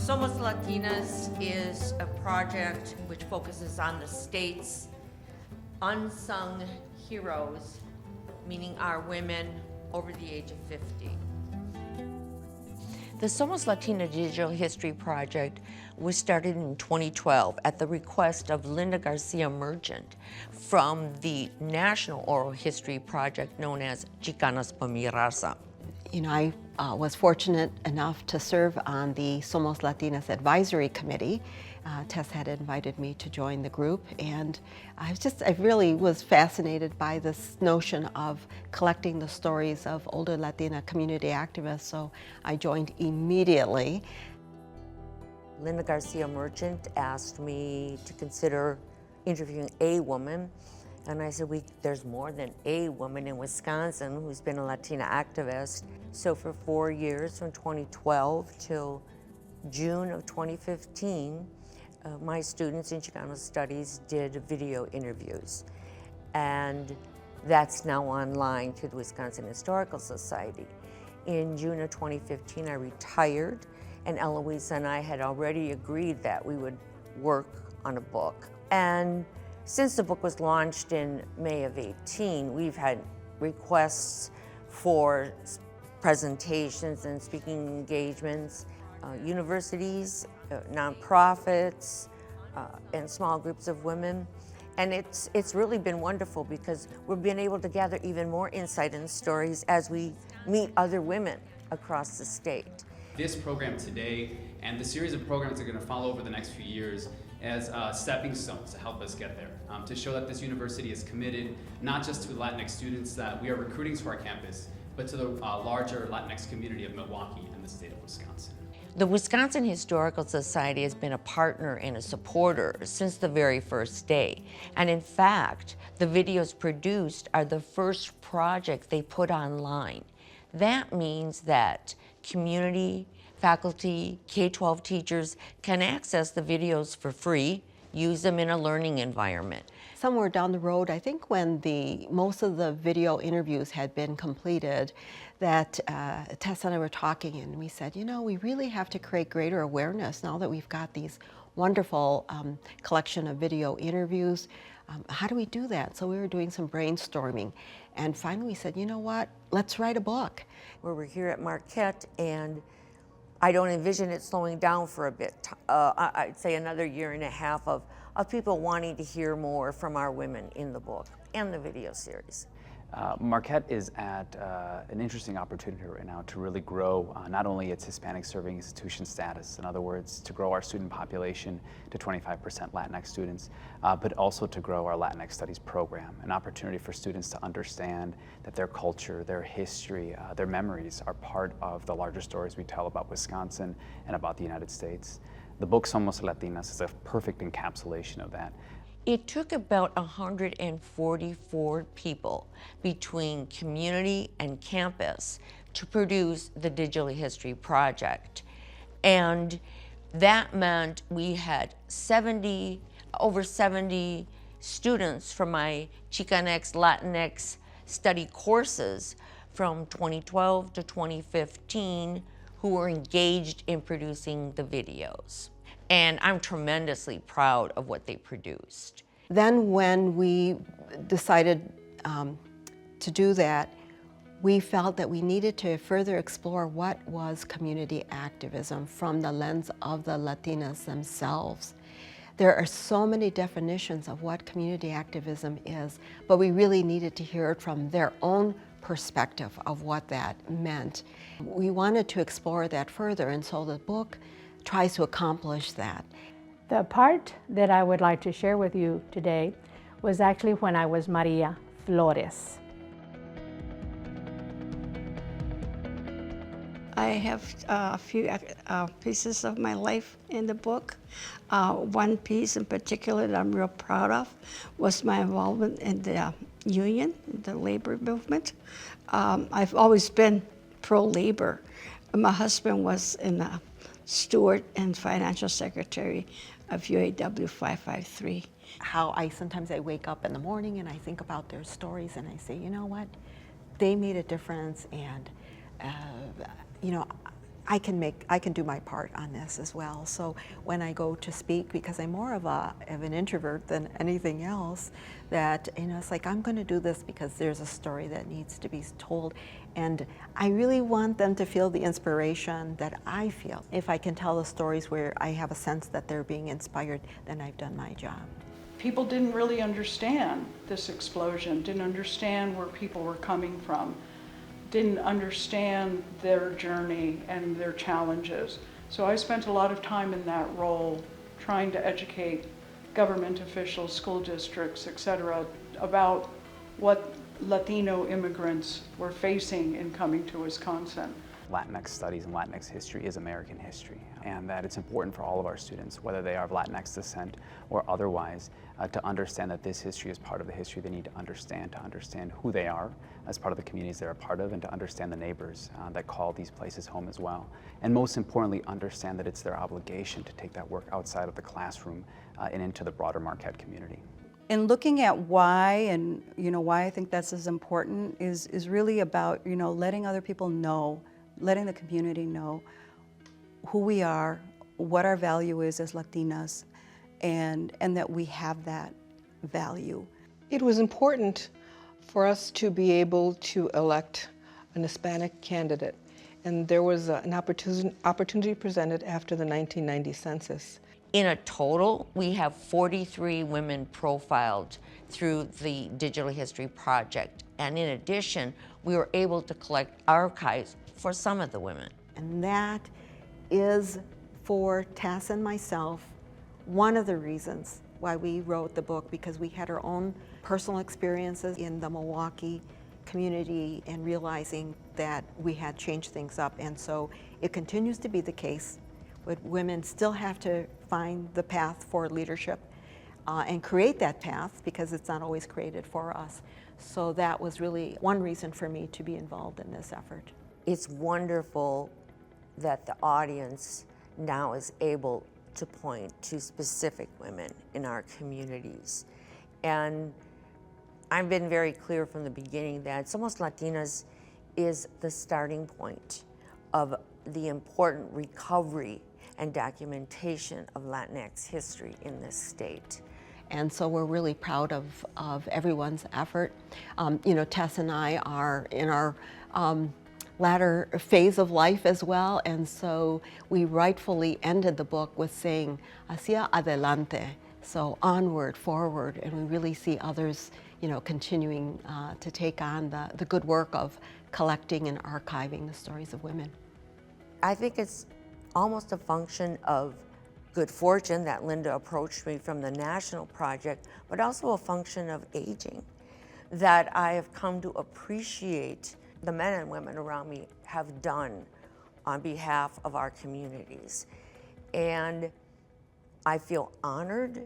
Somos Latinas is a project which focuses on the state's unsung heroes, meaning our women over the age of 50. The Somos Latina Digital History Project was started in 2012 at the request of Linda Garcia Merchant from the National Oral History Project known as Chicanas por mi Raza. You know, I was fortunate enough to serve on the Somos Latinas Advisory Committee. Tess had invited me to join the group, and I really was fascinated by this notion of collecting the stories of older Latina community activists, so I joined immediately. Linda Garcia Merchant asked me to consider interviewing a woman, and I said, there's more than a woman in Wisconsin who's been a Latina activist. So for 4 years, from 2012 till June of 2015, my students in Chicano Studies did video interviews. And that's now online through the Wisconsin Historical Society. In June of 2015, I retired, and Eloise and I had already agreed that we would work on a book. And since the book was launched in May of 18, we've had requests for presentations and speaking engagements, universities, nonprofits, and small groups of women. And it's really been wonderful because we've been able to gather even more insight and stories as we meet other women across the state. This program today and the series of programs that are going to follow over the next few years as stepping stones to help us get there, to show that this university is committed not just to Latinx students that we are recruiting to our campus, but to the larger Latinx community of Milwaukee and the state of Wisconsin. The Wisconsin Historical Society has been a partner and a supporter since the very first day. And in fact, the videos produced are the first project they put online. That means that community, faculty, K-12 teachers can access the videos for free, use them in a learning environment. Somewhere down the road, I think when most of the video interviews had been completed, that Tess and I were talking, and we said, you know, we really have to create greater awareness now that we've got these wonderful collection of video interviews. How do we do that? So we were doing some brainstorming, and finally we said, you know what, let's write a book. We're here at Marquette, and I don't envision it slowing down for a bit. I'd say another year and a half of people wanting to hear more from our women in the book and the video series. Marquette is at an interesting opportunity right now to really grow not only its Hispanic serving institution status, in other words, to grow our student population to 25% Latinx students, but also to grow our Latinx studies program, an opportunity for students to understand that their culture, their history, their memories are part of the larger stories we tell about Wisconsin and about the United States. The book Somos Latinas is a perfect encapsulation of that. It took about 144 people between community and campus to produce the Digital History Project. And that meant we had over 70 students from my Chicanx, Latinx study courses from 2012 to 2015 who were engaged in producing the videos. And I'm tremendously proud of what they produced. Then when we decided to do that, we felt that we needed to further explore what was community activism from the lens of the Latinas themselves. There are so many definitions of what community activism is, but we really needed to hear it from their own perspective of what that meant. We wanted to explore that further, and so the book tries to accomplish that. The part that I would like to share with you today was actually when I was Maria Flores. I have a few pieces of my life in the book. One piece in particular that I'm real proud of was my involvement in the union, the labor movement. I've always been pro-labor. My husband was in the steward and financial secretary of UAW 553. How sometimes I wake up in the morning and I think about their stories and I say, you know what, they made a difference, and you know, I can do my part on this as well. So when I go to speak, because I'm more of an introvert than anything else, that, you know, it's like, I'm going to do this because there's a story that needs to be told, and I really want them to feel the inspiration that I feel. If I can tell the stories where I have a sense that they're being inspired, then I've done my job. People didn't really understand this explosion, didn't understand where people were coming from, didn't understand their journey and their challenges. So I spent a lot of time in that role trying to educate government officials, school districts, etc., about what Latino immigrants were facing in coming to Wisconsin. Latinx studies and Latinx history is American history, and that it's important for all of our students, whether they are of Latinx descent or otherwise, to understand that this history is part of the history they need to understand who they are as part of the communities they're a part of, and to understand the neighbors that call these places home as well. And most importantly, understand that it's their obligation to take that work outside of the classroom and into the broader Marquette community. In looking at why, and why I think that's as important is really about letting other people know, letting the community know who we are, what our value is as Latinas, and that we have that value. It was important for us to be able to elect an Hispanic candidate, and there was an opportunity presented after the 1990 census. In a total, we have 43 women profiled through the Digital History Project. And in addition, we were able to collect archives for some of the women. And that is, for Tess and myself, one of the reasons why we wrote the book, because we had our own personal experiences in the Milwaukee community and realizing that we had changed things up. And so it continues to be the case, but women still have to find the path for leadership and create that path, because it's not always created for us. So that was really one reason for me to be involved in this effort. It's wonderful that the audience now is able to point to specific women in our communities. And I've been very clear from the beginning that Somos Latinas is the starting point of the important recovery and documentation of Latinx history in this state. And so we're really proud of everyone's effort. Tess and I are in our latter phase of life as well, and so we rightfully ended the book with saying, hacia adelante, so onward, forward, and we really see others, continuing to take on the good work of collecting and archiving the stories of women. I think it's almost a function of good fortune that Linda approached me from the national project, but also a function of aging, that I have come to appreciate the men and women around me have done on behalf of our communities. And I feel honored,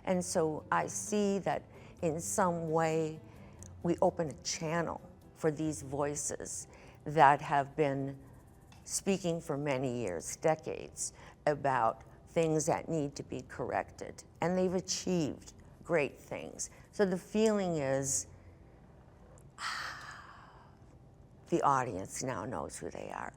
and so I see that in some way we open a channel for these voices that have been speaking for many years, decades, about things that need to be corrected. And they've achieved great things. So the feeling is, the audience now knows who they are.